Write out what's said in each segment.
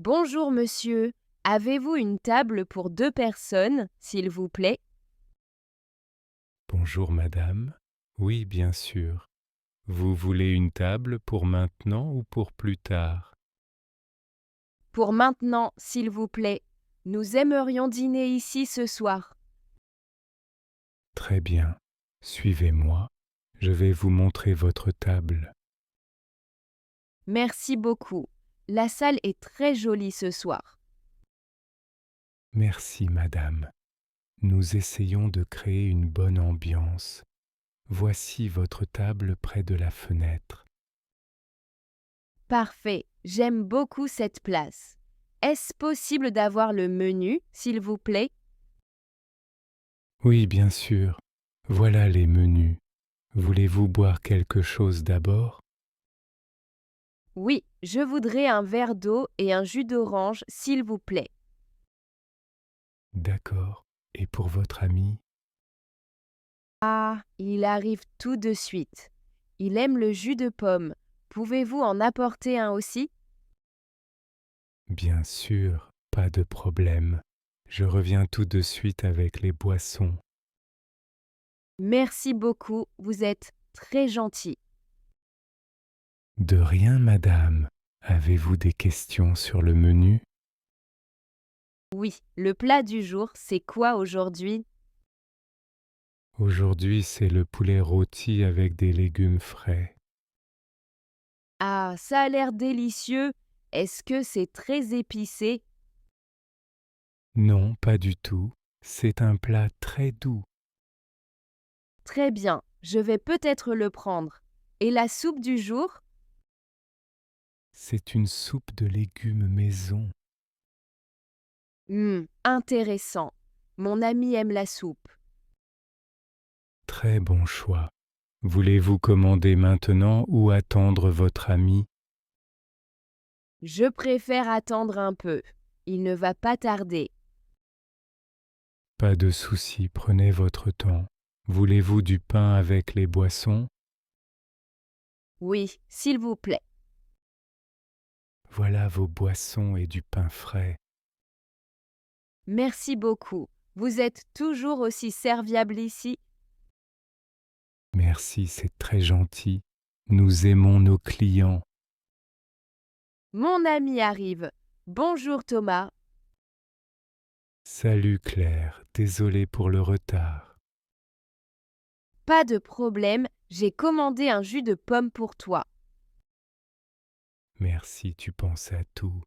Bonjour monsieur, avez-vous une table pour 2 personnes, s'il vous plaît? Bonjour madame. Oui, bien sûr. Vous voulez une table pour maintenant ou pour plus tard? Pour maintenant, s'il vous plaît. Nous aimerions dîner ici ce soir. Très bien. Suivez-moi. Je vais vous montrer votre table. Merci beaucoup. La salle est très jolie ce soir. Merci madame. Nous essayons de créer une bonne ambiance. Voici votre table près de la fenêtre. Parfait, j'aime beaucoup cette place. Est-ce possible d'avoir le menu, s'il vous plaît? Oui, bien sûr. Voilà les menus. Voulez-vous boire quelque chose d'abord? Oui, je voudrais un verre d'eau et un jus d'orange, s'il vous plaît. D'accord. Et pour votre ami? Ah, il arrive tout de suite. Il aime le jus de pomme. Pouvez-vous en apporter un aussi? Bien sûr, pas de problème. Je reviens tout de suite avec les boissons. Merci beaucoup, vous êtes très gentil. De rien, madame. Avez-vous des questions sur le menu? Oui, le plat du jour, c'est quoi aujourd'hui? Aujourd'hui, c'est le poulet rôti avec des légumes frais. Ah, ça a l'air délicieux. Est-ce que c'est très épicé? Non, pas du tout. C'est un plat très doux. Très bien, je vais peut-être le prendre. Et la soupe du jour? C'est une soupe de légumes maison. Intéressant. Mon ami aime la soupe. Très bon choix. Voulez-vous commander maintenant ou attendre votre ami? Je préfère attendre un peu. Il ne va pas tarder. Pas de souci, prenez votre temps. Voulez-vous du pain avec les boissons? Oui, s'il vous plaît. Voilà vos boissons et du pain frais. Merci beaucoup. Vous êtes toujours aussi serviable ici. Merci, c'est très gentil. Nous aimons nos clients. Mon ami arrive. Bonjour Thomas. Salut Claire, désolé pour le retard. Pas de problème, j'ai commandé un jus de pomme pour toi. Merci, tu penses à tout.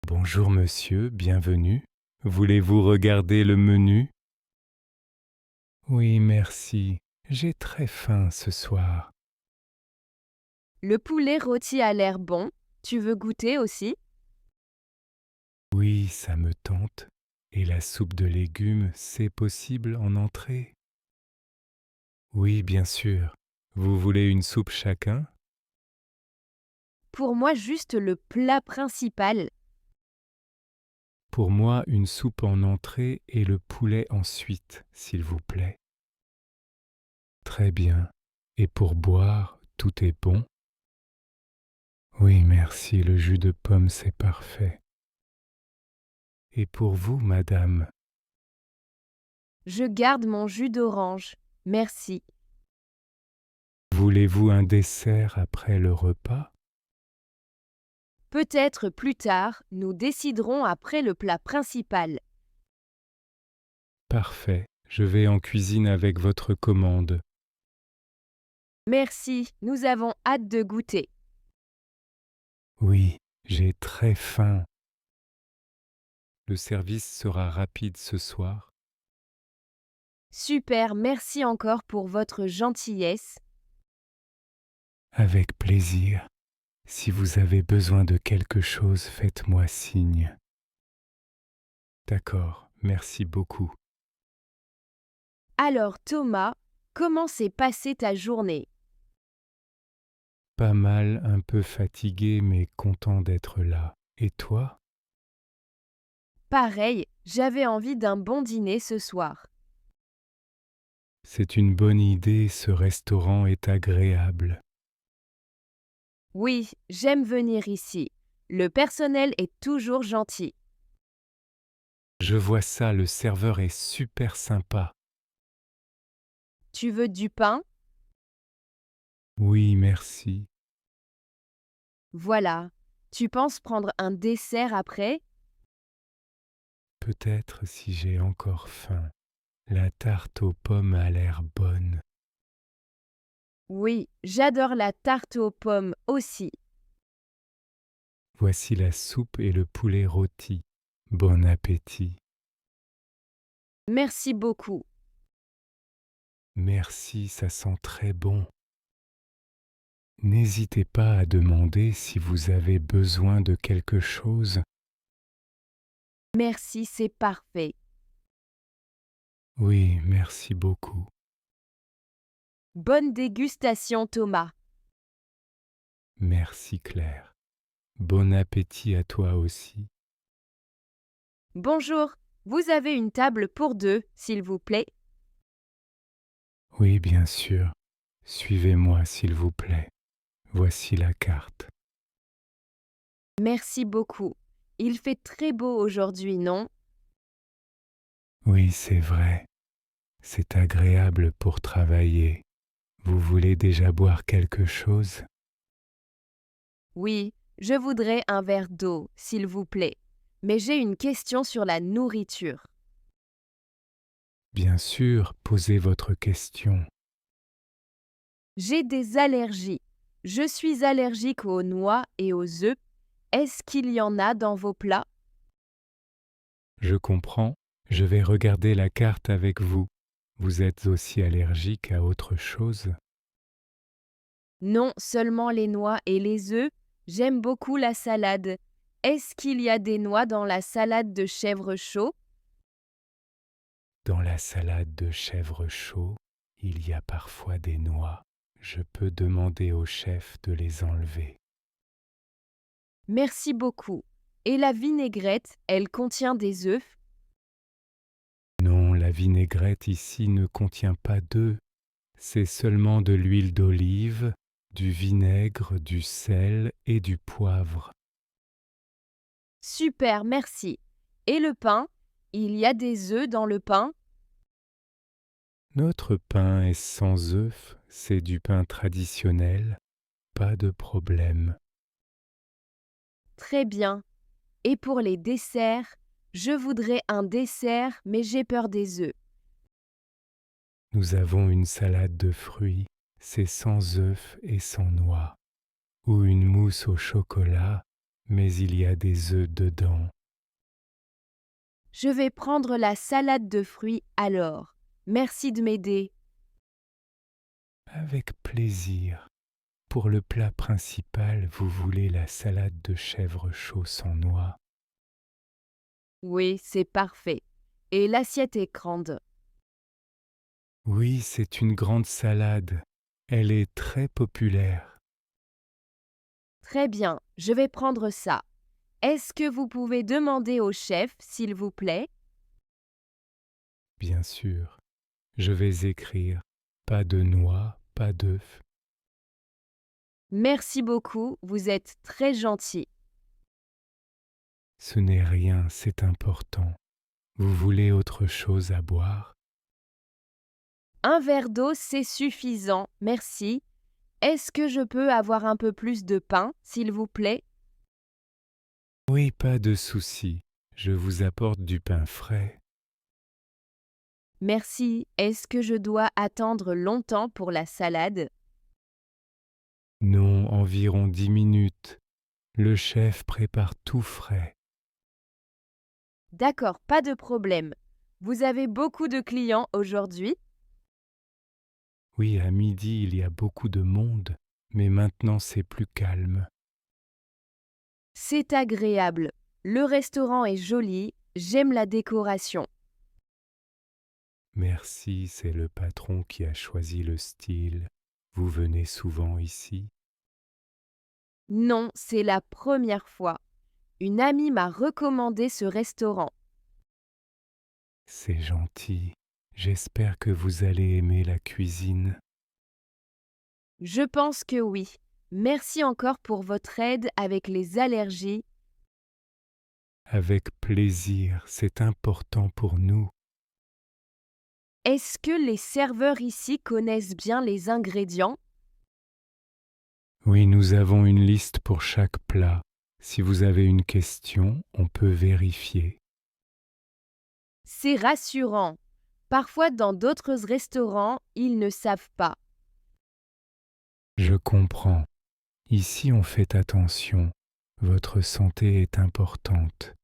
Bonjour monsieur, bienvenue. Voulez-vous regarder le menu? Oui, merci. J'ai très faim ce soir. Le poulet rôti a l'air bon. Tu veux goûter aussi? Oui, ça me tente. Et la soupe de légumes, c'est possible en entrée? Oui, bien sûr. Vous voulez une soupe chacun? Pour moi, juste le plat principal. Pour moi, une soupe en entrée et le poulet ensuite, s'il vous plaît. Très bien. Et pour boire, tout est bon? Oui, merci, le jus de pomme, c'est parfait. Et pour vous, madame? Je garde mon jus d'orange. Merci. Voulez-vous un dessert après le repas? Peut-être plus tard, nous déciderons après le plat principal. Parfait, je vais en cuisine avec votre commande. Merci, nous avons hâte de goûter. Oui, j'ai très faim. Le service sera rapide ce soir. Super, merci encore pour votre gentillesse. Avec plaisir. Si vous avez besoin de quelque chose, faites-moi signe. D'accord, merci beaucoup. Alors Thomas, comment s'est passée ta journée? Pas mal, un peu fatigué, mais content d'être là. Et toi? Pareil, j'avais envie d'un bon dîner ce soir. C'est une bonne idée, ce restaurant est agréable. Oui, j'aime venir ici. Le personnel est toujours gentil. Je vois ça, le serveur est super sympa. Tu veux du pain? Oui, merci. Voilà. Tu penses prendre un dessert après? Peut-être si j'ai encore faim. La tarte aux pommes a l'air bonne. Oui, j'adore la tarte aux pommes aussi. Voici la soupe et le poulet rôti. Bon appétit. Merci beaucoup. Merci, ça sent très bon. N'hésitez pas à demander si vous avez besoin de quelque chose. Merci, c'est parfait. Oui, merci beaucoup. Bonne dégustation, Thomas. Merci Claire. Bon appétit à toi aussi. Bonjour, vous avez une table pour deux, s'il vous plaît? Oui, bien sûr. Suivez-moi, s'il vous plaît. Voici la carte. Merci beaucoup. Il fait très beau aujourd'hui, non? Oui, c'est vrai. C'est agréable pour travailler. Vous voulez déjà boire quelque chose? Oui, je voudrais un verre d'eau, s'il vous plaît. Mais j'ai une question sur la nourriture. Bien sûr, posez votre question. J'ai des allergies. Je suis allergique aux noix et aux œufs. Est-ce qu'il y en a dans vos plats? Je comprends. Je vais regarder la carte avec vous. Vous êtes aussi allergique à autre chose? Non, seulement les noix et les œufs. J'aime beaucoup la salade. Est-ce qu'il y a des noix dans la salade de chèvre chaud? Dans la salade de chèvre chaud, il y a parfois des noix. Je peux demander au chef de les enlever. Merci beaucoup. Et la vinaigrette, elle contient des œufs? Non, la vinaigrette ici ne contient pas d'œufs. C'est seulement de l'huile d'olive, du vinaigre, du sel et du poivre. Super, merci. Et le pain? Il y a des œufs dans le pain? Notre pain est sans œufs, c'est du pain traditionnel, pas de problème. Très bien. Et pour les desserts, je voudrais un dessert, mais j'ai peur des œufs. Nous avons une salade de fruits, c'est sans œufs et sans noix, ou une mousse au chocolat, mais il y a des œufs dedans. Je vais prendre la salade de fruits alors. Merci de m'aider. Avec plaisir. Pour le plat principal, vous voulez la salade de chèvre chaud sans noix. Oui, c'est parfait. Et l'assiette est grande. Oui, c'est une grande salade. Elle est très populaire. Très bien, je vais prendre ça. Est-ce que vous pouvez demander au chef, s'il vous plaît? Bien sûr. Je vais écrire pas de noix, pas d'œufs. Merci beaucoup, vous êtes très gentil. Ce n'est rien, c'est important. Vous voulez autre chose à boire? Un verre d'eau, c'est suffisant, merci. Est-ce que je peux avoir un peu plus de pain, s'il vous plaît? Oui, pas de souci. Je vous apporte du pain frais. Merci. Est-ce que je dois attendre longtemps pour la salade? Non, environ 10 minutes. Le chef prépare tout frais. D'accord, pas de problème. Vous avez beaucoup de clients aujourd'hui? Oui, à midi, il y a beaucoup de monde, mais maintenant c'est plus calme. C'est agréable. Le restaurant est joli. J'aime la décoration. Merci, c'est le patron qui a choisi le style. Vous venez souvent ici? Non, c'est la première fois. Une amie m'a recommandé ce restaurant. C'est gentil. J'espère que vous allez aimer la cuisine. Je pense que oui. Merci encore pour votre aide avec les allergies. Avec plaisir, c'est important pour nous. Est-ce que les serveurs ici connaissent bien les ingrédients? Oui, nous avons une liste pour chaque plat. Si vous avez une question, on peut vérifier. C'est rassurant. Parfois, dans d'autres restaurants, ils ne savent pas. Je comprends. Ici, on fait attention. Votre santé est importante.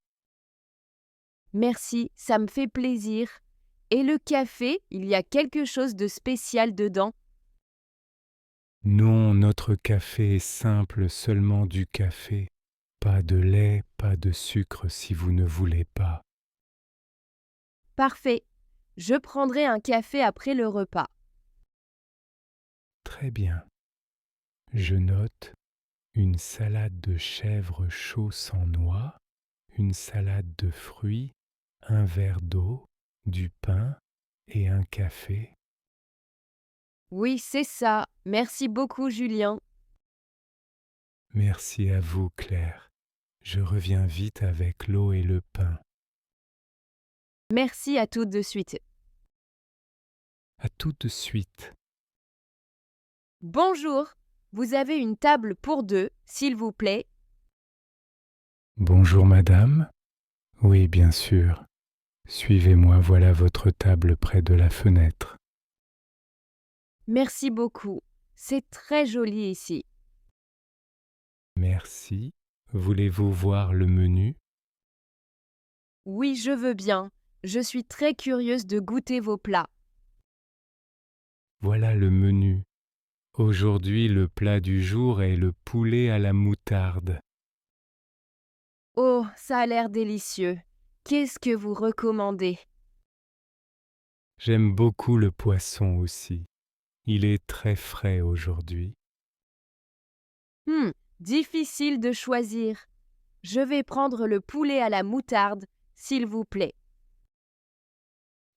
Merci, ça me fait plaisir. Et le café, il y a quelque chose de spécial dedans? Non, notre café est simple, seulement du café. Pas de lait, pas de sucre si vous ne voulez pas. Parfait. Je prendrai un café après le repas. Très bien. Je note une salade de chèvre chaud sans noix, une salade de fruits, un verre d'eau, du pain et un café. Oui, c'est ça. Merci beaucoup, Julien. Merci à vous, Claire. Je reviens vite avec l'eau et le pain. Merci à tout de suite. À tout de suite. Bonjour. Vous avez une table pour deux, s'il vous plaît? Bonjour, madame. Oui, bien sûr. Suivez-moi, voilà votre table près de la fenêtre. Merci beaucoup. C'est très joli ici. Merci. Voulez-vous voir le menu? Oui, je veux bien. Je suis très curieuse de goûter vos plats. Voilà le menu. Aujourd'hui, le plat du jour est le poulet à la moutarde. Oh, ça a l'air délicieux. Qu'est-ce que vous recommandez? J'aime beaucoup le poisson aussi. Il est très frais aujourd'hui. Difficile de choisir. Je vais prendre le poulet à la moutarde, s'il vous plaît.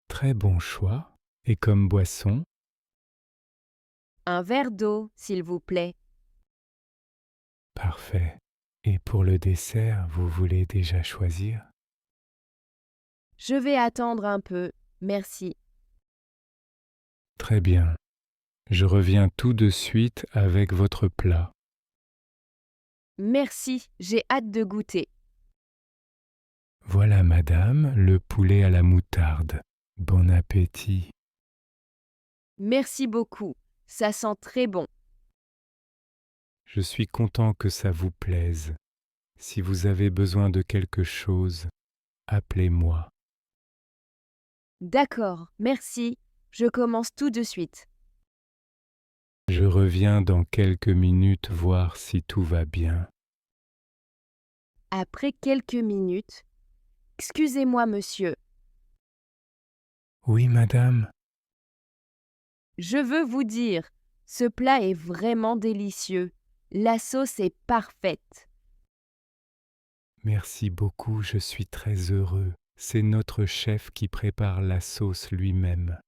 Très bon choix. Et comme boisson? Un verre d'eau, s'il vous plaît. Parfait. Et pour le dessert, vous voulez déjà choisir? Je vais attendre un peu. Merci. Très bien. Je reviens tout de suite avec votre plat. Merci, j'ai hâte de goûter. Voilà, madame, le poulet à la moutarde. Bon appétit. Merci beaucoup. Ça sent très bon. Je suis content que ça vous plaise. Si vous avez besoin de quelque chose, appelez-moi. D'accord, merci. Je commence tout de suite. Je reviens dans quelques minutes voir si tout va bien. Après quelques minutes. Excusez-moi, monsieur. Oui, madame. Je veux vous dire, ce plat est vraiment délicieux. La sauce est parfaite. Merci beaucoup, je suis très heureux. C'est notre chef qui prépare la sauce lui-même.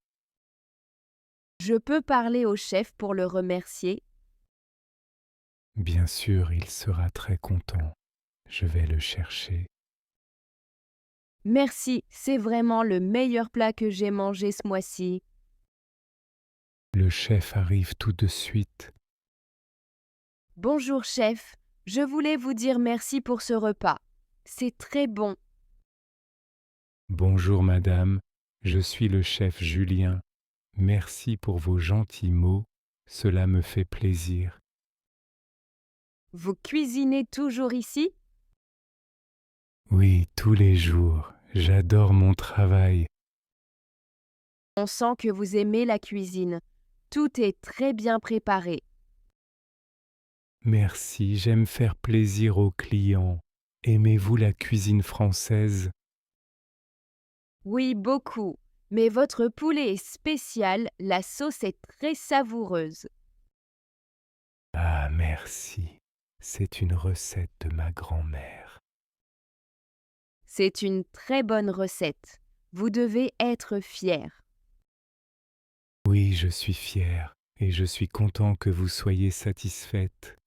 Je peux parler au chef pour le remercier? Bien sûr, il sera très content. Je vais le chercher. Merci, c'est vraiment le meilleur plat que j'ai mangé ce mois-ci. Le chef arrive tout de suite. Bonjour chef, je voulais vous dire merci pour ce repas. C'est très bon. Bonjour madame, je suis le chef Julien. Merci pour vos gentils mots, cela me fait plaisir. Vous cuisinez toujours ici? Oui, tous les jours, j'adore mon travail. On sent que vous aimez la cuisine. Tout est très bien préparé. Merci, j'aime faire plaisir aux clients. Aimez-vous la cuisine française? Oui, beaucoup. Mais votre poulet est spécial, la sauce est très savoureuse. Ah, merci. C'est une recette de ma grand-mère. C'est une très bonne recette. Vous devez être fier. Oui, je suis fier et je suis content que vous soyez satisfaite.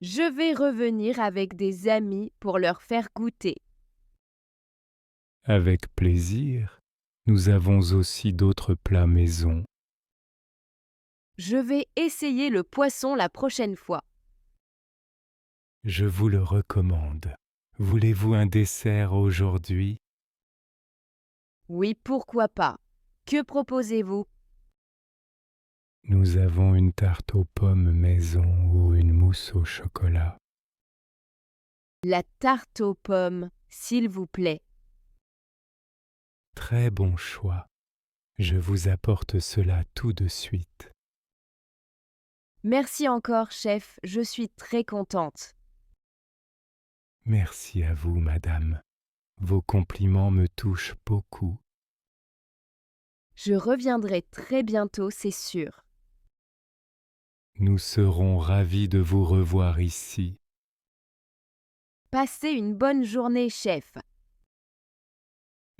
Je vais revenir avec des amis pour leur faire goûter. Avec plaisir. Nous avons aussi d'autres plats maison. Je vais essayer le poisson la prochaine fois. Je vous le recommande. Voulez-vous un dessert aujourd'hui? Oui, pourquoi pas. Que proposez-vous? Nous avons une tarte aux pommes maison ou une mousse au chocolat. La tarte aux pommes, s'il vous plaît. Très bon choix. Je vous apporte cela tout de suite. Merci encore, chef, je suis très contente. Merci à vous, madame. Vos compliments me touchent beaucoup. Je reviendrai très bientôt, c'est sûr. Nous serons ravis de vous revoir ici. Passez une bonne journée, chef.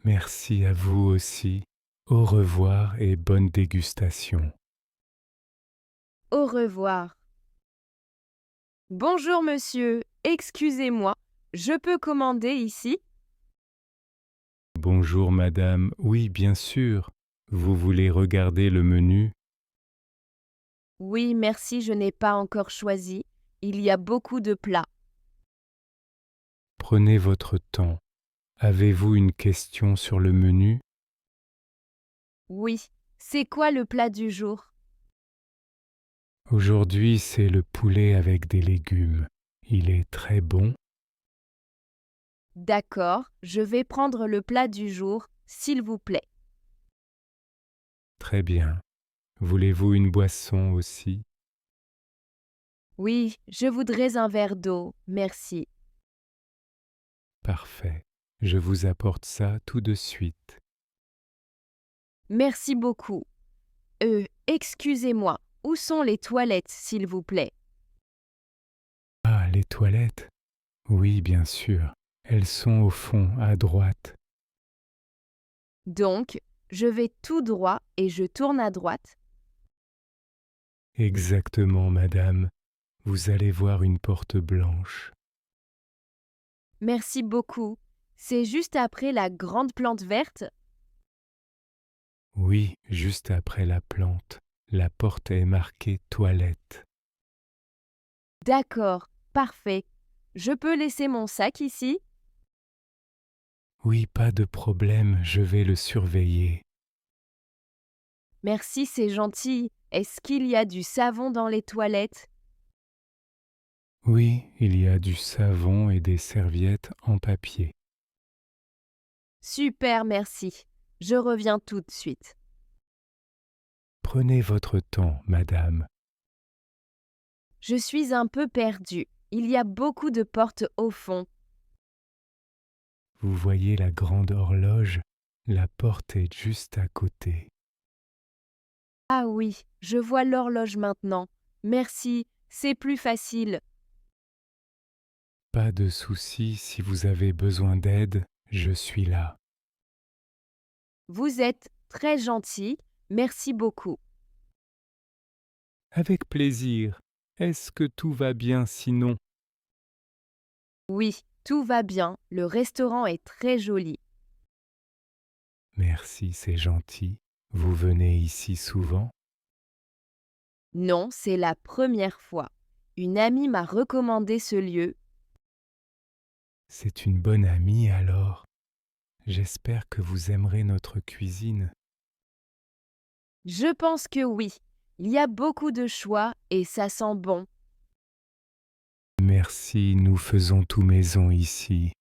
Merci à vous aussi. Au revoir et bonne dégustation. Au revoir. Bonjour, monsieur. Excusez-moi, je peux commander ici? Bonjour madame, oui bien sûr. Vous voulez regarder le menu? Oui, merci, je n'ai pas encore choisi. Il y a beaucoup de plats. Prenez votre temps. Avez-vous une question sur le menu? Oui, c'est quoi le plat du jour? Aujourd'hui, c'est le poulet avec des légumes. Il est très bon. D'accord, je vais prendre le plat du jour, s'il vous plaît. Très bien. Voulez-vous une boisson aussi? Oui, je voudrais un verre d'eau, merci. Parfait. Je vous apporte ça tout de suite. Merci beaucoup. Excusez-moi, où sont les toilettes, s'il vous plaît? Ah, les toilettes? Oui, bien sûr. Elles sont au fond, à droite. Donc, je vais tout droit et je tourne à droite. Exactement, madame. Vous allez voir une porte blanche. Merci beaucoup. C'est juste après la grande plante verte? Oui, juste après la plante. La porte est marquée toilette. D'accord, parfait. Je peux laisser mon sac ici? Oui, pas de problème, je vais le surveiller. Merci, c'est gentil. Est-ce qu'il y a du savon dans les toilettes? Oui, il y a du savon et des serviettes en papier. Super, merci. Je reviens tout de suite. Prenez votre temps, madame. Je suis un peu perdue. Il y a beaucoup de portes au fond. Vous voyez la grande horloge? La porte est juste à côté. Ah oui, je vois l'horloge maintenant. Merci, c'est plus facile. Pas de souci, si vous avez besoin d'aide, je suis là. Vous êtes très gentil. Merci beaucoup. Avec plaisir. Est-ce que tout va bien sinon? Oui, tout va bien. Le restaurant est très joli. Merci, c'est gentil. Vous venez ici souvent? Non, c'est la première fois. Une amie m'a recommandé ce lieu. C'est une bonne amie alors. J'espère que vous aimerez notre cuisine. Je pense que oui. Il y a beaucoup de choix et ça sent bon. Merci, nous faisons tout maison ici.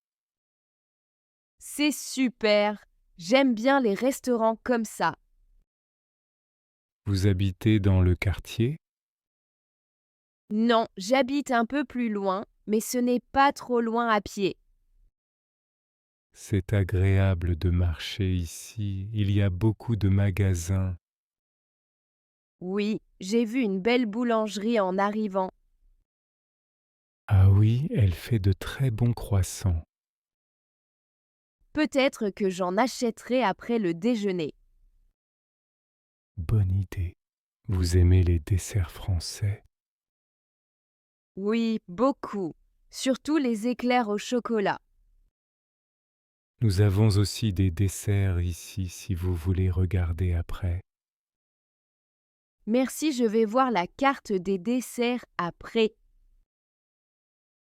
C'est super. J'aime bien les restaurants comme ça. Vous habitez dans le quartier? Non, j'habite un peu plus loin, mais ce n'est pas trop loin à pied. C'est agréable de marcher ici. Il y a beaucoup de magasins. Oui, j'ai vu une belle boulangerie en arrivant. Ah oui, elle fait de très bons croissants. Peut-être que j'en achèterai après le déjeuner. Bonne idée. Vous aimez les desserts français? Oui, beaucoup. Surtout les éclairs au chocolat. Nous avons aussi des desserts ici si vous voulez regarder après. Merci, je vais voir la carte des desserts après.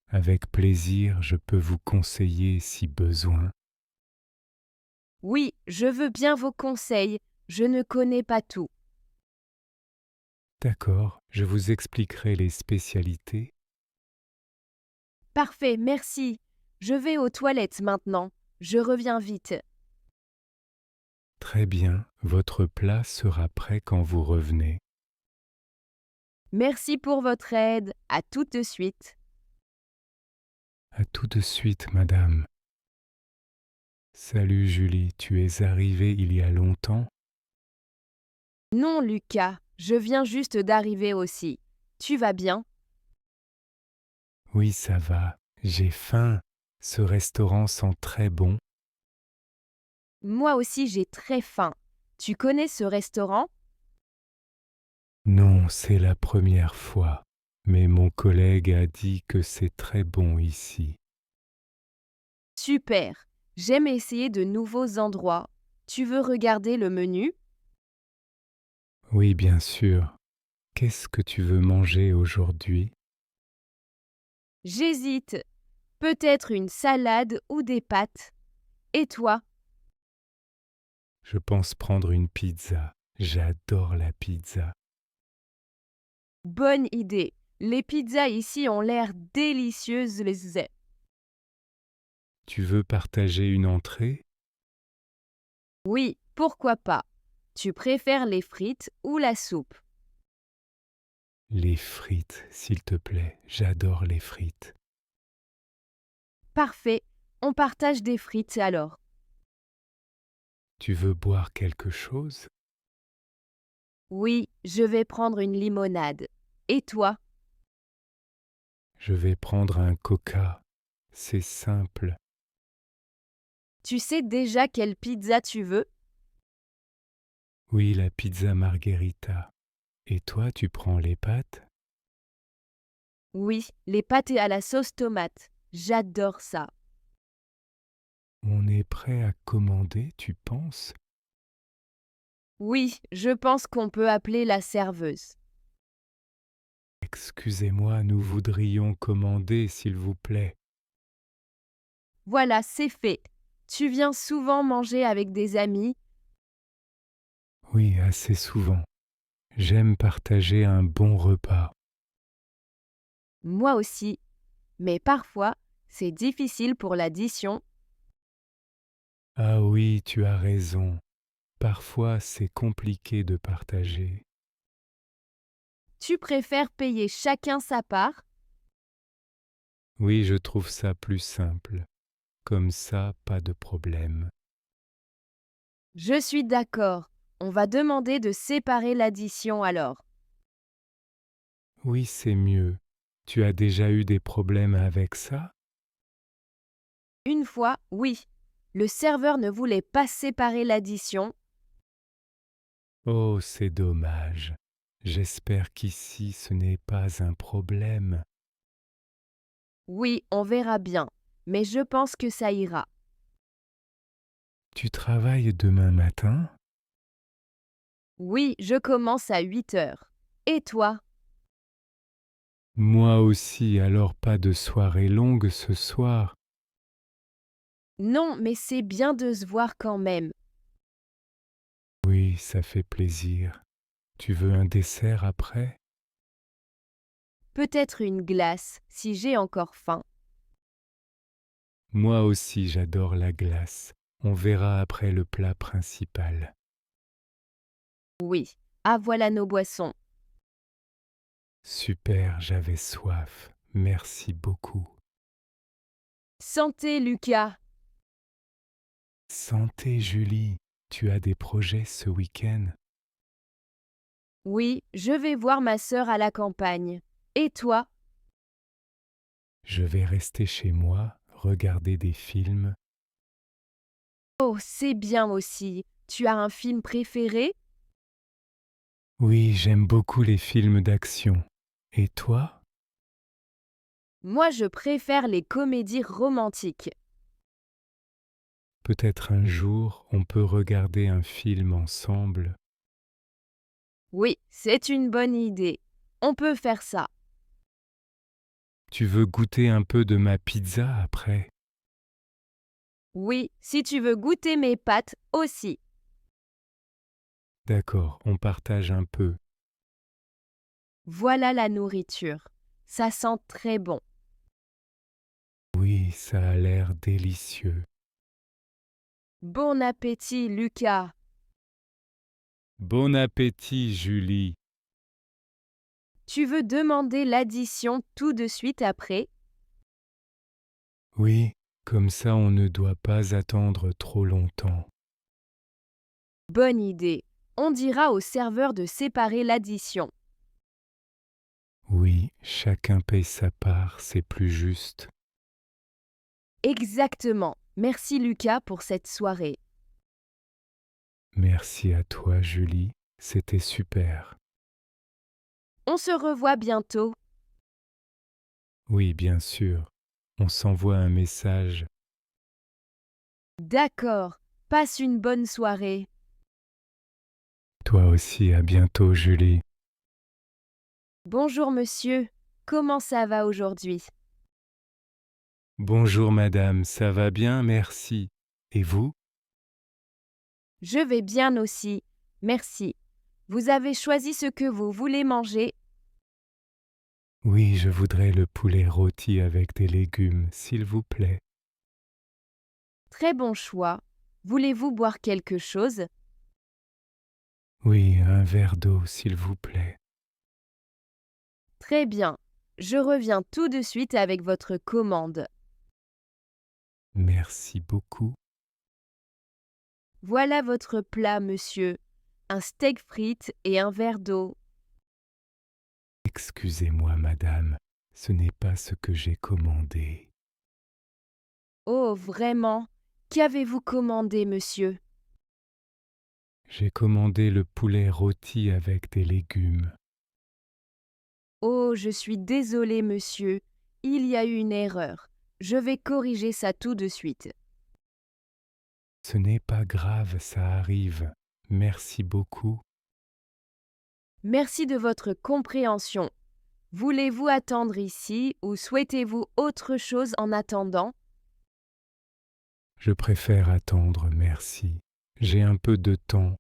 Avec plaisir, je peux vous conseiller si besoin. Oui, je veux bien vos conseils. Je ne connais pas tout. D'accord, je vous expliquerai les spécialités. Parfait, merci. Je vais aux toilettes maintenant. Je reviens vite. Très bien, votre plat sera prêt quand vous revenez. Merci pour votre aide. À tout de suite. À tout de suite, madame. Salut Julie, tu es arrivée il y a longtemps? Non, Lucas, je viens juste d'arriver aussi. Tu vas bien? Oui, ça va. J'ai faim. Ce restaurant sent très bon. Moi aussi, j'ai très faim. Tu connais ce restaurant? Non, c'est la première fois. Mais mon collègue a dit que c'est très bon ici. Super. J'aime essayer de nouveaux endroits. Tu veux regarder le menu? Oui, bien sûr. Qu'est-ce que tu veux manger aujourd'hui? J'hésite. Peut-être une salade ou des pâtes. Et toi? Je pense prendre une pizza. J'adore la pizza. Bonne idée. Les pizzas ici ont l'air délicieuses. Tu veux partager une entrée? Oui, pourquoi pas? Tu préfères les frites ou la soupe? Les frites, s'il te plaît. J'adore les frites. Parfait. On partage des frites alors. Tu veux boire quelque chose? Oui, je vais prendre une limonade. Et toi? Je vais prendre un coca. C'est simple. Tu sais déjà quelle pizza tu veux? Oui, la pizza margherita. Et toi, tu prends les pâtes? Oui, les pâtes à la sauce tomate. J'adore ça. On est prêt à commander, tu penses? Oui, je pense qu'on peut appeler la serveuse. Excusez-moi, nous voudrions commander, s'il vous plaît. Voilà, c'est fait. Tu viens souvent manger avec des amis? Oui, assez souvent. J'aime partager un bon repas. Moi aussi. Mais parfois, c'est difficile pour l'addition. Ah oui, tu as raison. Parfois, c'est compliqué de partager. Tu préfères payer chacun sa part? Oui, je trouve ça plus simple. Comme ça, pas de problème. Je suis d'accord. On va demander de séparer l'addition alors. Oui, c'est mieux. Tu as déjà eu des problèmes avec ça? Une fois, oui. Le serveur ne voulait pas séparer l'addition. Oh, c'est dommage. J'espère qu'ici ce n'est pas un problème. Oui, on verra bien. Mais je pense que ça ira. Tu travailles demain matin? Oui, je commence à 8 heures. Et toi? Moi aussi, alors pas de soirée longue ce soir. Non, mais c'est bien de se voir quand même. Oui, ça fait plaisir. Tu veux un dessert après? Peut-être une glace, si j'ai encore faim. Moi aussi, j'adore la glace. On verra après le plat principal. Oui. Ah, voilà nos boissons. Super, j'avais soif. Merci beaucoup. Santé, Lucas. Santé, Julie. Tu as des projets ce week-end? Oui, je vais voir ma sœur à la campagne. Et toi? Je vais rester chez moi, regarder des films. Oh, c'est bien aussi. Tu as un film préféré? Oui, j'aime beaucoup les films d'action. Et toi? Moi, je préfère les comédies romantiques. Peut-être un jour on peut regarder un film ensemble. Oui, c'est une bonne idée. On peut faire ça. Tu veux goûter un peu de ma pizza après? Oui, si tu veux goûter mes pâtes aussi. D'accord, on partage un peu. Voilà la nourriture. Ça sent très bon. Oui, ça a l'air délicieux. Bon appétit, Lucas. Bon appétit, Julie. Tu veux demander l'addition tout de suite après? Oui, comme ça on ne doit pas attendre trop longtemps. Bonne idée. On dira au serveur de séparer l'addition. Oui, chacun paye sa part, c'est plus juste. Exactement. Merci Lucas pour cette soirée. Merci à toi, Julie, c'était super. On se revoit bientôt. Oui, bien sûr, on s'envoie un message. D'accord. Passe une bonne soirée. Toi aussi, à bientôt, Julie. Bonjour monsieur. Comment ça va aujourd'hui? Bonjour, madame, ça va bien, merci. Et vous? Je vais bien aussi. Merci. Vous avez choisi ce que vous voulez manger. Oui, je voudrais le poulet rôti avec des légumes, s'il vous plaît. Très bon choix. Voulez-vous boire quelque chose? Oui, un verre d'eau, s'il vous plaît. Très bien. Je reviens tout de suite avec votre commande. Merci beaucoup. Voilà votre plat, monsieur. Un steak frites et un verre d'eau. Excusez-moi, madame, ce n'est pas ce que j'ai commandé. Oh, vraiment? Qu'avez-vous commandé, monsieur? J'ai commandé le poulet rôti avec des légumes. Oh, je suis désolée, monsieur. Il y a eu une erreur. Je vais corriger ça tout de suite. Ce n'est pas grave, ça arrive. Merci beaucoup. Merci de votre compréhension. Voulez-vous attendre ici ou souhaitez-vous autre chose en attendant? Je préfère attendre, merci. J'ai un peu de temps.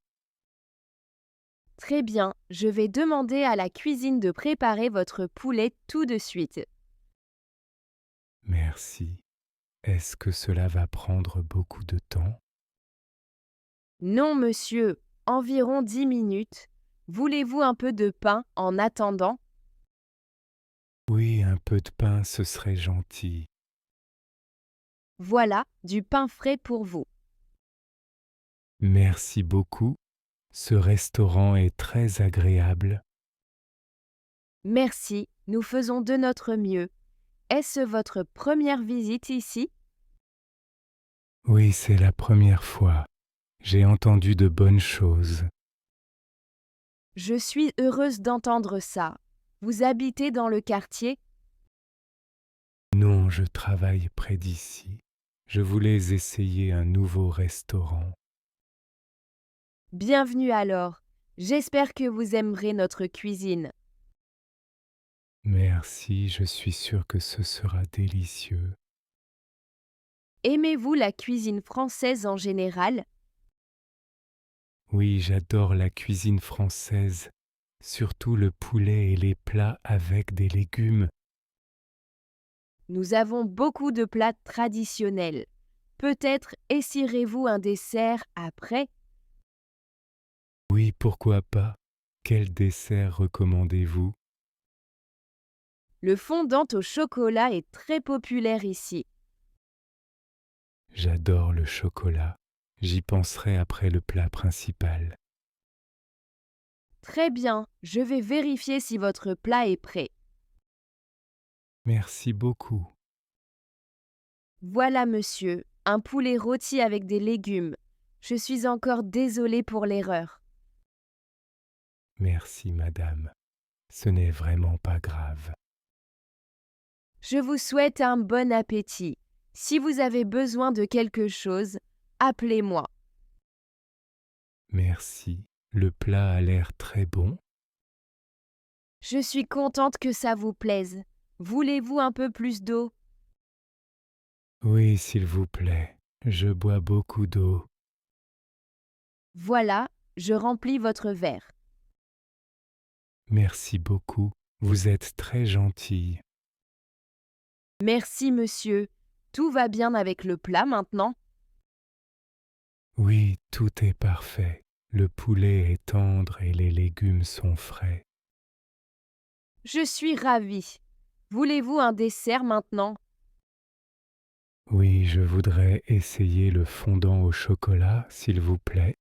Très bien, je vais demander à la cuisine de préparer votre poulet tout de suite. Merci. Est-ce que cela va prendre beaucoup de temps? Non, monsieur, environ 10 minutes. Voulez-vous un peu de pain en attendant? Oui, un peu de pain, ce serait gentil. Voilà, du pain frais pour vous. Merci beaucoup. Ce restaurant est très agréable. Merci, nous faisons de notre mieux. Est-ce votre première visite ici? Oui, c'est la première fois. J'ai entendu de bonnes choses. Je suis heureuse d'entendre ça. Vous habitez dans le quartier? Non, je travaille près d'ici. Je voulais essayer un nouveau restaurant. Bienvenue alors. J'espère que vous aimerez notre cuisine. Merci, je suis sûr que ce sera délicieux. Aimez-vous la cuisine française en général? Oui, j'adore la cuisine française, surtout le poulet et les plats avec des légumes. Nous avons beaucoup de plats traditionnels. Peut-être essayerez-vous un dessert après? Oui, pourquoi pas? Quel dessert recommandez-vous? Le fondant au chocolat est très populaire ici. J'adore le chocolat. J'y penserai après le plat principal. Très bien, je vais vérifier si votre plat est prêt. Merci beaucoup. Voilà, monsieur, un poulet rôti avec des légumes. Je suis encore désolée pour l'erreur. Merci, madame. Ce n'est vraiment pas grave. Je vous souhaite un bon appétit. Si vous avez besoin de quelque chose, appelez-moi. Merci. Le plat a l'air très bon. Je suis contente que ça vous plaise. Voulez-vous un peu plus d'eau? Oui, s'il vous plaît. Je bois beaucoup d'eau. Voilà, je remplis votre verre. Merci beaucoup. Vous êtes très gentille. Merci, monsieur. Tout va bien avec le plat maintenant? Oui, tout est parfait. Le poulet est tendre et les légumes sont frais. Je suis ravie. Voulez-vous un dessert maintenant? Oui, je voudrais essayer le fondant au chocolat, s'il vous plaît.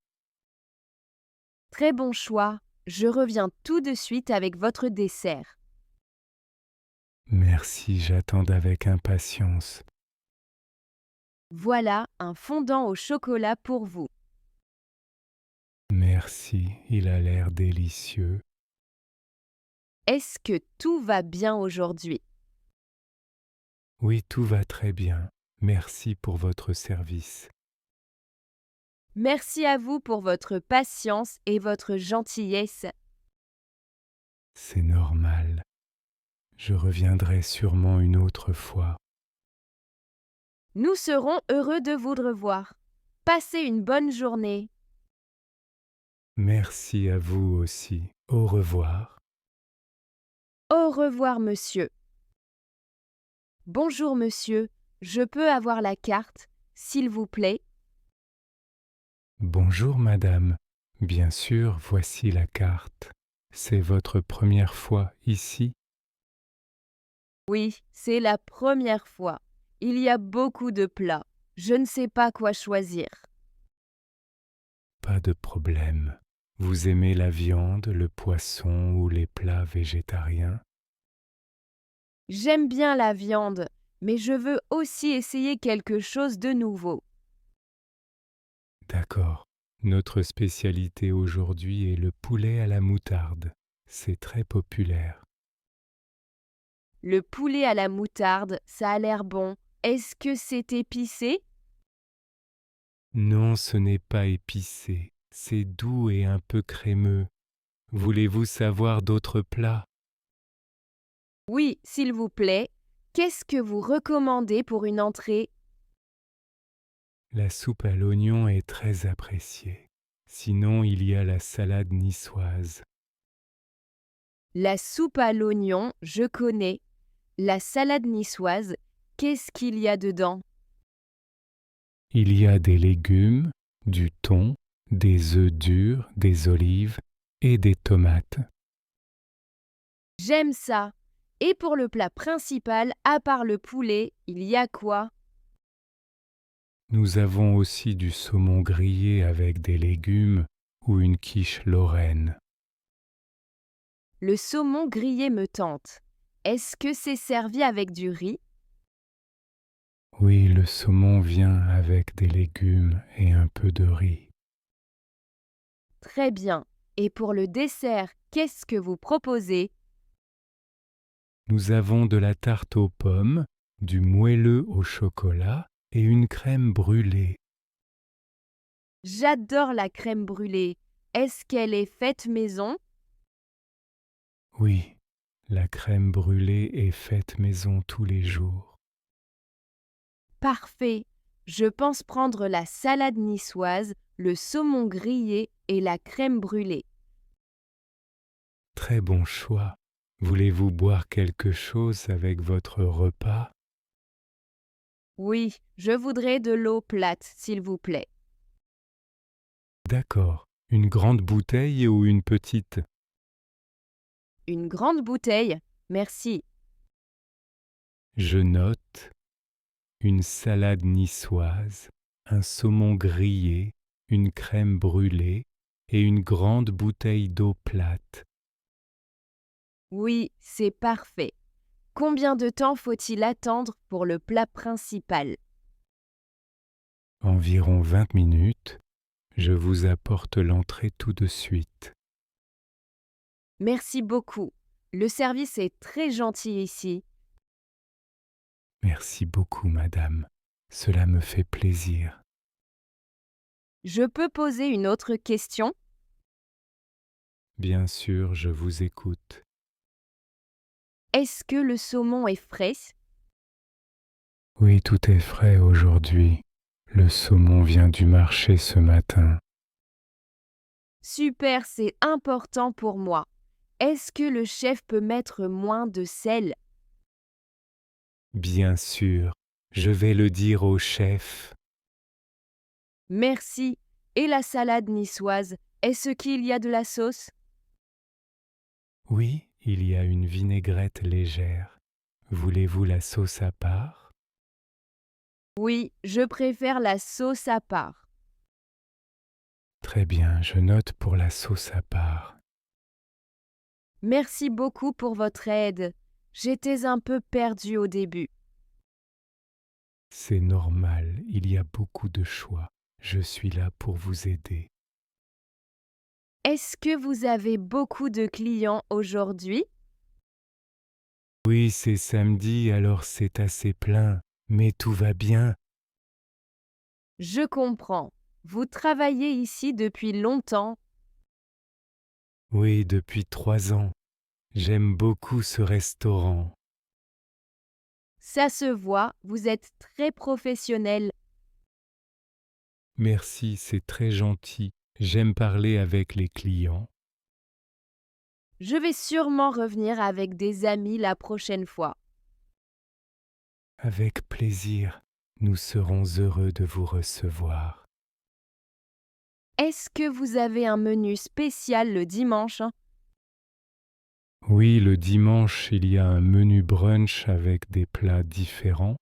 Très bon choix. Je reviens tout de suite avec votre dessert. Merci, j'attends avec impatience. Voilà un fondant au chocolat pour vous. Merci, il a l'air délicieux. Est-ce que tout va bien aujourd'hui? Oui, tout va très bien. Merci pour votre service. Merci à vous pour votre patience et votre gentillesse. C'est normal. Je reviendrai sûrement une autre fois. Nous serons heureux de vous revoir. Passez une bonne journée. Merci à vous aussi. Au revoir. Au revoir, monsieur. Bonjour, monsieur. Je peux avoir la carte, s'il vous plaît? Bonjour, madame. Bien sûr, voici la carte. C'est votre première fois ici? Oui, c'est la première fois. Il y a beaucoup de plats. Je ne sais pas quoi choisir. Pas de problème. Vous aimez la viande, le poisson ou les plats végétariens? J'aime bien la viande, mais je veux aussi essayer quelque chose de nouveau. D'accord. Notre spécialité aujourd'hui est le poulet à la moutarde. C'est très populaire. Le poulet à la moutarde, ça a l'air bon. Est-ce que c'est épicé? Non, ce n'est pas épicé. C'est doux et un peu crémeux. Voulez-vous savoir d'autres plats? Oui, s'il vous plaît. Qu'est-ce que vous recommandez pour une entrée? La soupe à l'oignon est très appréciée. Sinon, il y a la salade niçoise. La soupe à l'oignon, je connais. La salade niçoise, qu'est-ce qu'il y a dedans? Il y a des légumes, du thon, des œufs durs, des olives et des tomates. J'aime ça. Et pour le plat principal, à part le poulet, il y a quoi? Nous avons aussi du saumon grillé avec des légumes ou une quiche lorraine. Le saumon grillé me tente. Est-ce que c'est servi avec du riz? Oui, le saumon vient avec des légumes et un peu de riz. Très bien. Et pour le dessert, qu'est-ce que vous proposez? Nous avons de la tarte aux pommes, du moelleux au chocolat et une crème brûlée. J'adore la crème brûlée. Est-ce qu'elle est faite maison? Oui, la crème brûlée est faite maison tous les jours. Parfait. Je pense prendre la salade niçoise, le saumon grillé et la crème brûlée. Très bon choix. Voulez-vous boire quelque chose avec votre repas? Oui, je voudrais de l'eau plate, s'il vous plaît. D'accord. Une grande bouteille ou une petite? Une grande bouteille, merci. Je note une salade niçoise, un saumon grillé, une crème brûlée et une grande bouteille d'eau plate. Oui, c'est parfait. Combien de temps faut-il attendre pour le plat principal? Environ 20 minutes. Je vous apporte l'entrée tout de suite. Merci beaucoup. Le service est très gentil ici. Merci beaucoup, madame. Cela me fait plaisir. Je peux poser une autre question? Bien sûr, je vous écoute. Est-ce que le saumon est frais? Oui, tout est frais aujourd'hui. Le saumon vient du marché ce matin. Super, c'est important pour moi. Est-ce que le chef peut mettre moins de sel? Bien sûr, je vais le dire au chef. Merci. Et la salade niçoise, est-ce qu'il y a de la sauce? Oui, il y a une vinaigrette légère. Voulez-vous la sauce à part? Oui, je préfère la sauce à part. Très bien, je note pour la sauce à part. Merci beaucoup pour votre aide. J'étais un peu perdue au début. C'est normal, il y a beaucoup de choix. Je suis là pour vous aider. Est-ce que vous avez beaucoup de clients aujourd'hui? Oui, c'est samedi, alors c'est assez plein, mais tout va bien. Je comprends. Vous travaillez ici depuis longtemps. Oui, depuis 3 ans. J'aime beaucoup ce restaurant. Ça se voit, vous êtes très professionnel. Merci, c'est très gentil. J'aime parler avec les clients. Je vais sûrement revenir avec des amis la prochaine fois. Avec plaisir, nous serons heureux de vous recevoir. Est-ce que vous avez un menu spécial le dimanche? Oui, le dimanche, il y a un menu brunch avec des plats différents.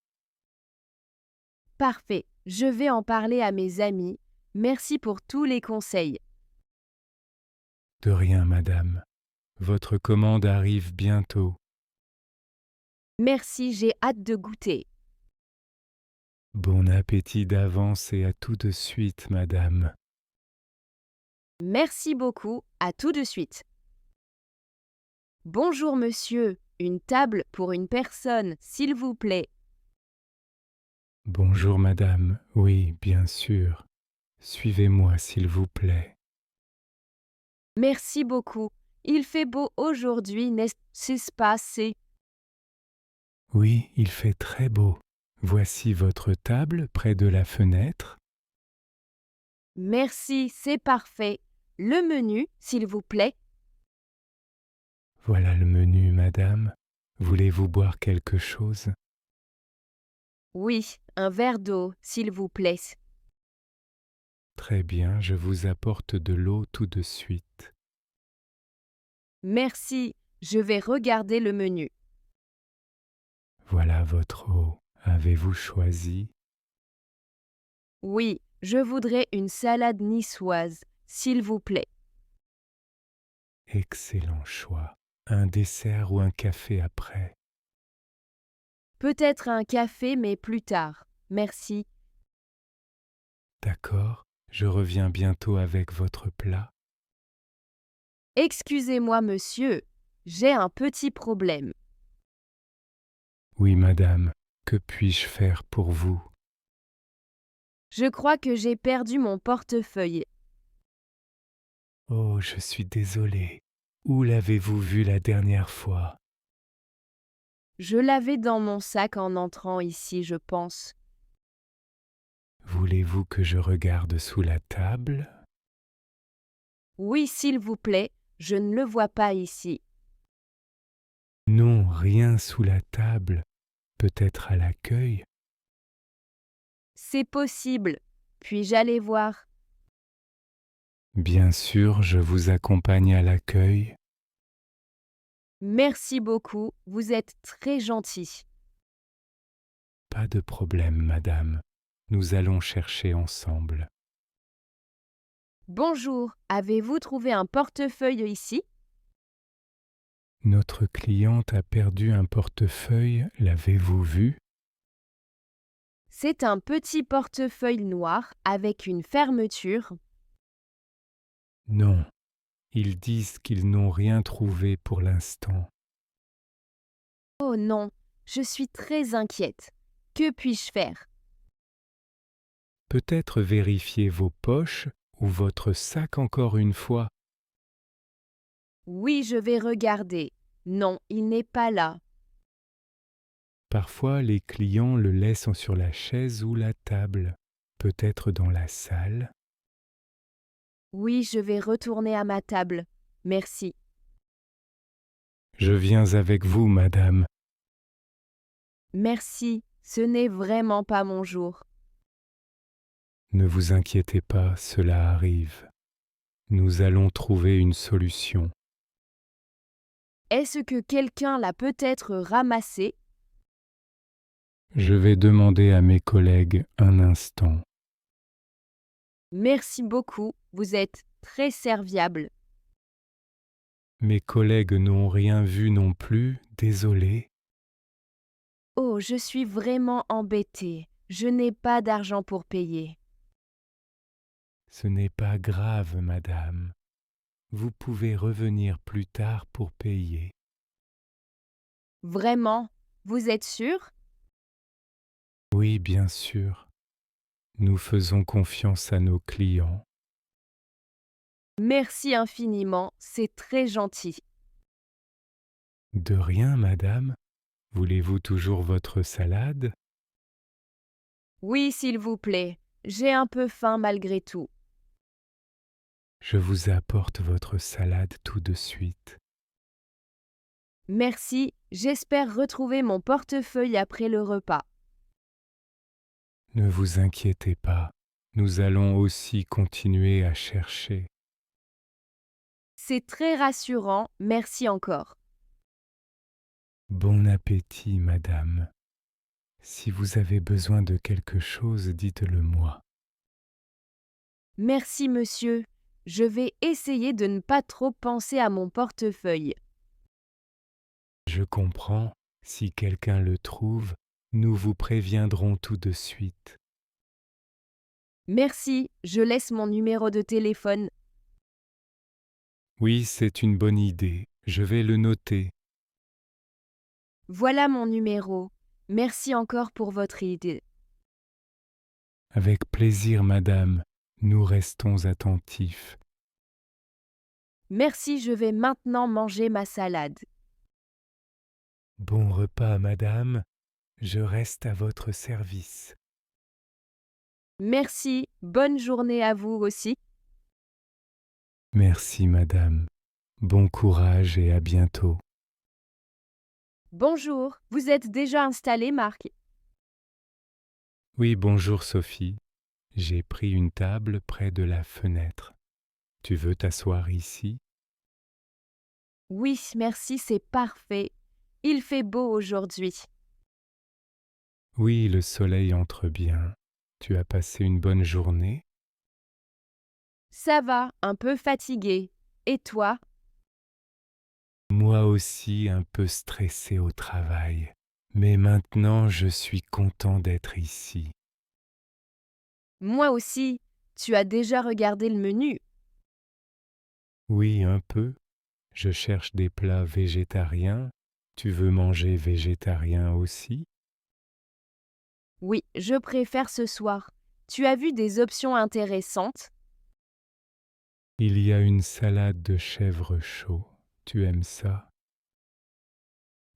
Parfait, je vais en parler à mes amis. Merci pour tous les conseils. De rien, madame. Votre commande arrive bientôt. Merci, j'ai hâte de goûter. Bon appétit d'avance et à tout de suite, madame. Merci beaucoup, à tout de suite. Bonjour monsieur, une table pour une personne, s'il vous plaît. Bonjour, madame. Oui, bien sûr. Suivez-moi, s'il vous plaît. Merci beaucoup. Il fait beau aujourd'hui, n'est-ce pas? Oui, il fait très beau. Voici votre table près de la fenêtre. Merci, c'est parfait. Le menu, s'il vous plaît. Voilà le menu, madame. Voulez-vous boire quelque chose? Oui, un verre d'eau, s'il vous plaît. Très bien, je vous apporte de l'eau tout de suite. Merci, je vais regarder le menu. Voilà votre eau. Avez-vous choisi? Oui, je voudrais une salade niçoise, s'il vous plaît. Excellent choix. Un dessert ou un café après? Peut-être un café, mais plus tard. Merci. D'accord, je reviens bientôt avec votre plat. Excusez-moi, monsieur, j'ai un petit problème. Oui, madame, que puis-je faire pour vous? Je crois que j'ai perdu mon portefeuille. Oh, je suis désolé. Où l'avez-vous vu la dernière fois? Je l'avais dans mon sac en entrant ici, je pense. Voulez-vous que je regarde sous la table? Oui, s'il vous plaît, je ne le vois pas ici. Non, rien sous la table. Peut-être à l'accueil? C'est possible. Puis-je aller voir? Bien sûr, je vous accompagne à l'accueil. Merci beaucoup, vous êtes très gentil. Pas de problème, madame. Nous allons chercher ensemble. Bonjour, avez-vous trouvé un portefeuille ici? Notre cliente a perdu un portefeuille, l'avez-vous vu? C'est un petit portefeuille noir avec une fermeture. Non, ils disent qu'ils n'ont rien trouvé pour l'instant. Oh non, Je suis très inquiète. Que puis-je faire? Peut-être vérifier vos poches ou votre sac encore une fois. Oui, je vais regarder. Non, il n'est pas là. Parfois, les clients le laissent sur la chaise ou la table, peut-être dans la salle. Oui, je vais retourner à ma table. Merci. Je viens avec vous, madame. Merci, ce n'est vraiment pas mon jour. Ne vous inquiétez pas, cela arrive. Nous allons trouver une solution. Est-ce que quelqu'un l'a peut-être ramassé? Je vais demander à mes collègues un instant. Merci beaucoup, vous êtes très serviable. Mes collègues n'ont rien vu non plus, désolé. Oh, je suis vraiment embêtée. Je n'ai pas d'argent pour payer. Ce n'est pas grave, madame. Vous pouvez revenir plus tard pour payer. Vraiment? Vous êtes sûr? Oui, bien sûr. Nous faisons confiance à nos clients. Merci infiniment, c'est très gentil. De rien, madame. Voulez-vous toujours votre salade? Oui, s'il vous plaît. J'ai un peu faim malgré tout. Je vous apporte votre salade tout de suite. Merci, j'espère retrouver mon portefeuille après le repas. Ne vous inquiétez pas, nous allons aussi continuer à chercher. C'est très rassurant, merci encore. Bon appétit, madame. Si vous avez besoin de quelque chose, dites-le moi. Merci monsieur, je vais essayer de ne pas trop penser à mon portefeuille. Je comprends, si quelqu'un le trouve, nous vous préviendrons tout de suite. Merci, je laisse mon numéro de téléphone. Oui, c'est une bonne idée, je vais le noter. Voilà mon numéro. Merci encore pour votre idée. Avec plaisir, madame, nous restons attentifs. Merci, je vais maintenant manger ma salade. Bon repas, madame, je reste à votre service. Merci, bonne journée à vous aussi. Merci, madame. Bon courage et à bientôt. Bonjour, vous êtes déjà installé, Marc? Oui, bonjour Sophie. J'ai pris une table près de la fenêtre. Tu veux t'asseoir ici? Oui, merci, c'est parfait. Il fait beau aujourd'hui. Oui, le soleil entre bien. Tu as passé une bonne journée? Ça va, un peu fatigué. Et toi? Moi aussi un peu stressé au travail. Mais maintenant je suis content d'être ici. Moi aussi. Tu as déjà regardé le menu? Oui, un peu. Je cherche des plats végétariens. Tu veux manger végétarien aussi? Oui, je préfère ce soir. Tu as vu des options intéressantes? Il y a une salade de chèvre chaud. Tu aimes ça?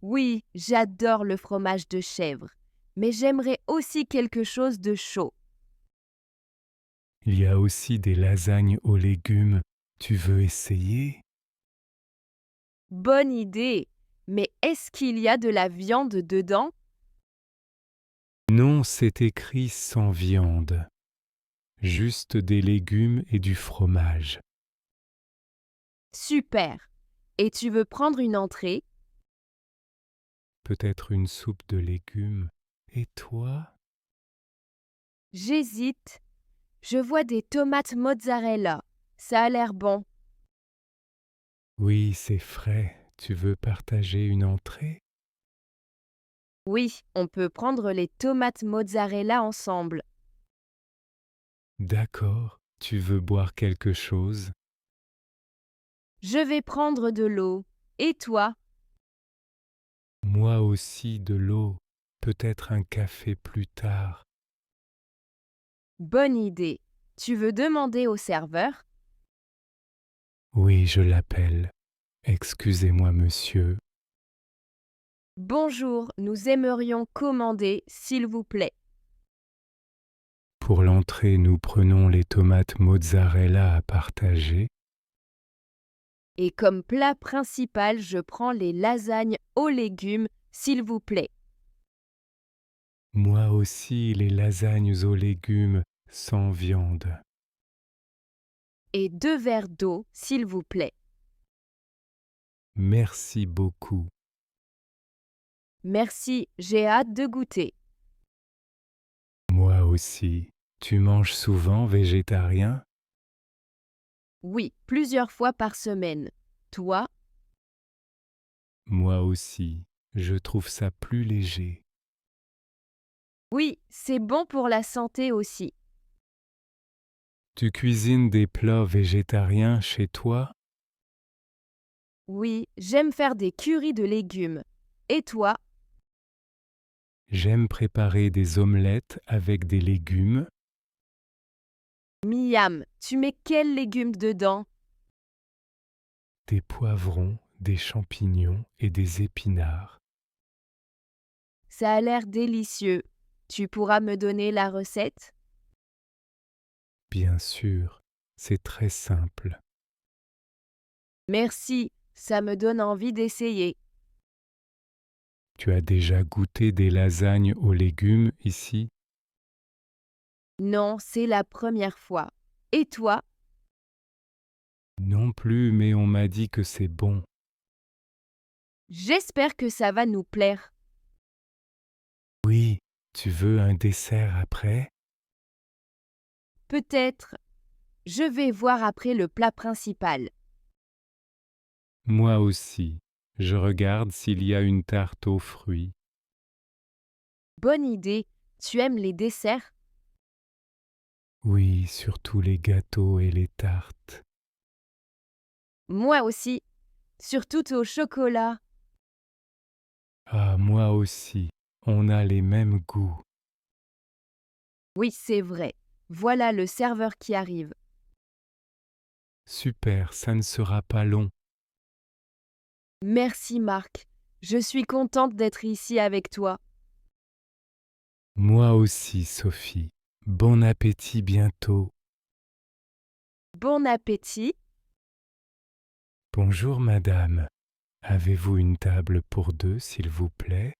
Oui, j'adore le fromage de chèvre. Mais j'aimerais aussi quelque chose de chaud. Il y a aussi des lasagnes aux légumes. Tu veux essayer? Bonne idée. Mais est-ce qu'il y a de la viande dedans? Non, c'est écrit sans viande. Juste des légumes et du fromage. Super. Et tu veux prendre une entrée? Peut-être une soupe de légumes. Et toi? J'hésite. Je vois des tomates mozzarella. Ça a l'air bon. Oui, c'est frais. Tu veux partager une entrée? Oui, on peut prendre les tomates mozzarella ensemble. D'accord. Tu veux boire quelque chose? Je vais prendre de l'eau. Et toi? Moi aussi de l'eau, peut-être un café plus tard. Bonne idée. Tu veux demander au serveur? Oui, je l'appelle. Excusez-moi, monsieur. Bonjour, nous aimerions commander, s'il vous plaît. Pour l'entrée, nous prenons les tomates mozzarella à partager. Et comme plat principal, je prends les lasagnes aux légumes, s'il vous plaît. Moi aussi, les lasagnes aux légumes sans viande. Et 2 verres d'eau, s'il vous plaît. Merci beaucoup. Merci, j'ai hâte de goûter. Moi aussi. Tu manges souvent végétarien? Oui, plusieurs fois par semaine. Toi? Moi aussi. Je trouve ça plus léger. Oui, c'est bon pour la santé aussi. Tu cuisines des plats végétariens chez toi? Oui, j'aime faire des currys de légumes. Et toi? J'aime préparer des omelettes avec des légumes. Miam, tu mets quels légumes dedans? Des poivrons, des champignons et des épinards. Ça a l'air délicieux. Tu pourras me donner la recette? Bien sûr, c'est très simple. Merci, ça me donne envie d'essayer. Tu as déjà goûté des lasagnes aux légumes ici? Non, c'est la première fois. Et toi? Non plus, mais on m'a dit que c'est bon. J'espère que ça va nous plaire. Oui, tu veux un dessert après? Peut-être. Je vais voir après le plat principal. Moi aussi. Je regarde s'il y a une tarte aux fruits. Bonne idée. Tu aimes les desserts? Oui, surtout les gâteaux et les tartes. Moi aussi. Surtout au chocolat. Ah, moi aussi. On a les mêmes goûts. Oui, c'est vrai. Voilà le serveur qui arrive. Super, ça ne sera pas long. Merci Marc. Je suis contente d'être ici avec toi. Moi aussi, Sophie. Bon appétit bientôt. Bon appétit. Bonjour, madame. Avez-vous une table pour deux, s'il vous plaît?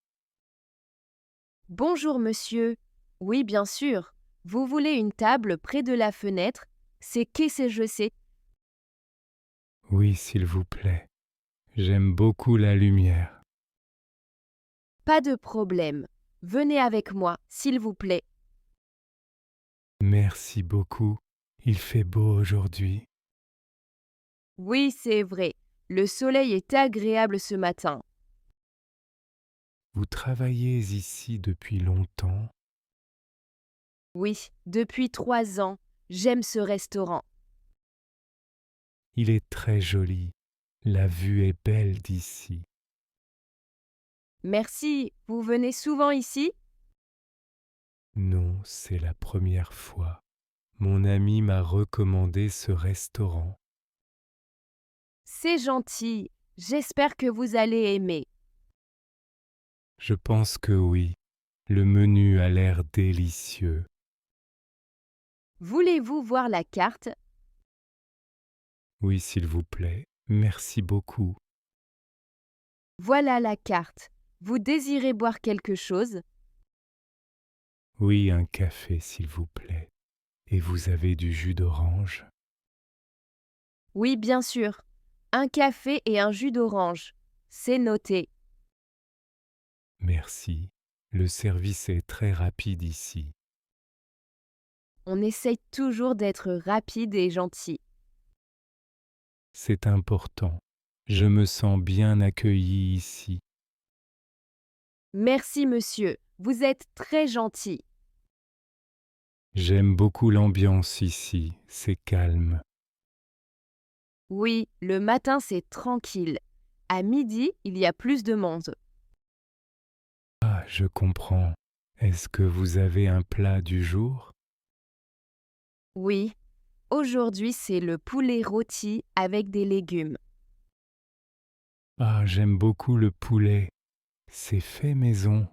Bonjour monsieur. Oui, bien sûr. Vous voulez une table près de la fenêtre? C'est qu'est-ce que je sais. Oui, s'il vous plaît. J'aime beaucoup la lumière. Pas de problème. Venez avec moi, s'il vous plaît. Merci beaucoup. Il fait beau aujourd'hui. Oui, c'est vrai. Le soleil est agréable ce matin. Vous travaillez ici depuis longtemps? Oui, depuis 3 ans, j'aime ce restaurant. Il est très joli. La vue est belle d'ici. Merci. Vous venez souvent ici? Non, c'est la première fois. Mon ami m'a recommandé ce restaurant. C'est gentil. J'espère que vous allez aimer. Je pense que oui. Le menu a l'air délicieux. Voulez-vous voir la carte? Oui, s'il vous plaît. Merci beaucoup. Voilà la carte. Vous désirez boire quelque chose? Oui, un café, s'il vous plaît. Et vous avez du jus d'orange? Oui, bien sûr. Un café et un jus d'orange. C'est noté. Merci. Le service est très rapide ici. On essaye toujours d'être rapide et gentil. C'est important. Je me sens bien accueilli ici. Merci, monsieur. Vous êtes très gentil. J'aime beaucoup l'ambiance ici. C'est calme. Oui, le matin, c'est tranquille. À midi, il y a plus de monde. je comprends. Est-ce que vous avez un plat du jour? Oui, aujourd'hui c'est le poulet rôti avec des légumes. Ah, j'aime beaucoup le poulet. C'est fait maison.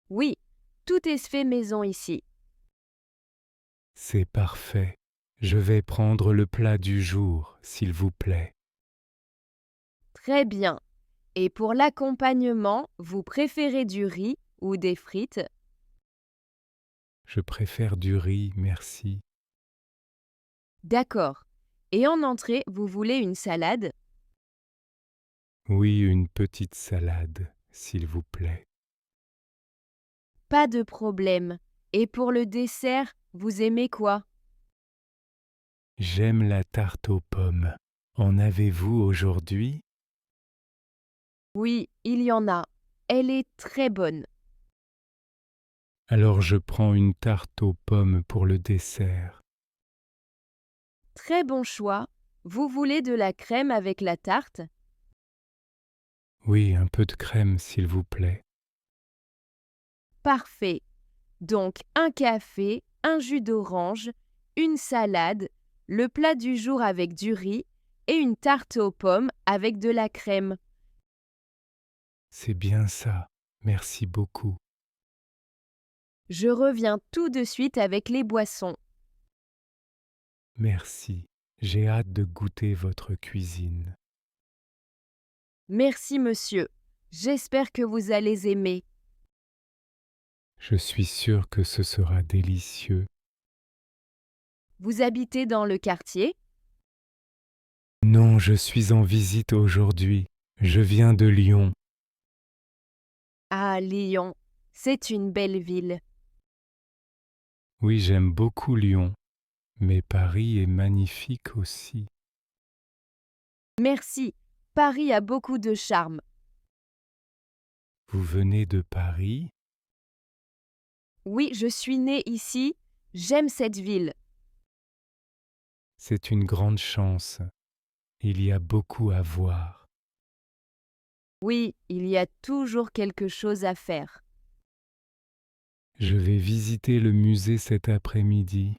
Oui, tout est fait maison ici. C'est parfait. Je vais prendre le plat du jour, s'il vous plaît. Très bien. Et pour l'accompagnement, vous préférez du riz ou des frites? Je préfère du riz, merci. D'accord. Et en entrée, vous voulez une salade? Oui, une petite salade, s'il vous plaît. Pas de problème. Et pour le dessert, vous aimez quoi? J'aime la tarte aux pommes. En avez-vous aujourd'hui? Oui, il y en a. Elle est très bonne. Alors je prends une tarte aux pommes pour le dessert. Très bon choix. Vous voulez de la crème avec la tarte? Oui, un peu de crème, s'il vous plaît. Parfait. Donc un café, un jus d'orange, une salade, le plat du jour avec du riz et une tarte aux pommes avec de la crème. C'est bien ça. Merci beaucoup. Je reviens tout de suite avec les boissons. Merci. J'ai hâte de goûter votre cuisine. Merci monsieur. J'espère que vous allez aimer. Je suis sûr que ce sera délicieux. Vous habitez dans le quartier? Non, je suis en visite aujourd'hui. Je viens de Lyon. Ah, Lyon, c'est une belle ville. Oui, j'aime beaucoup Lyon, mais Paris est magnifique aussi. Merci. Paris a beaucoup de charme. Vous venez de Paris? Oui, je suis née ici. J'aime cette ville. C'est une grande chance. Il y a beaucoup à voir. Oui, il y a toujours quelque chose à faire. Je vais visiter le musée cet après-midi.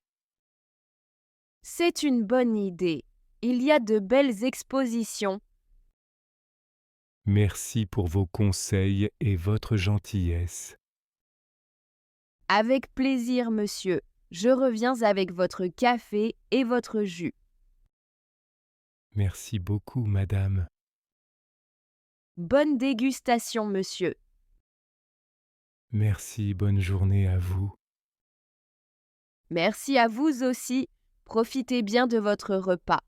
C'est une bonne idée. Il y a de belles expositions. Merci pour vos conseils et votre gentillesse. Avec plaisir, monsieur. Je reviens avec votre café et votre jus. Merci beaucoup, madame. Bonne dégustation, monsieur. Merci, bonne journée à vous. Merci à vous aussi. Profitez bien de votre repas.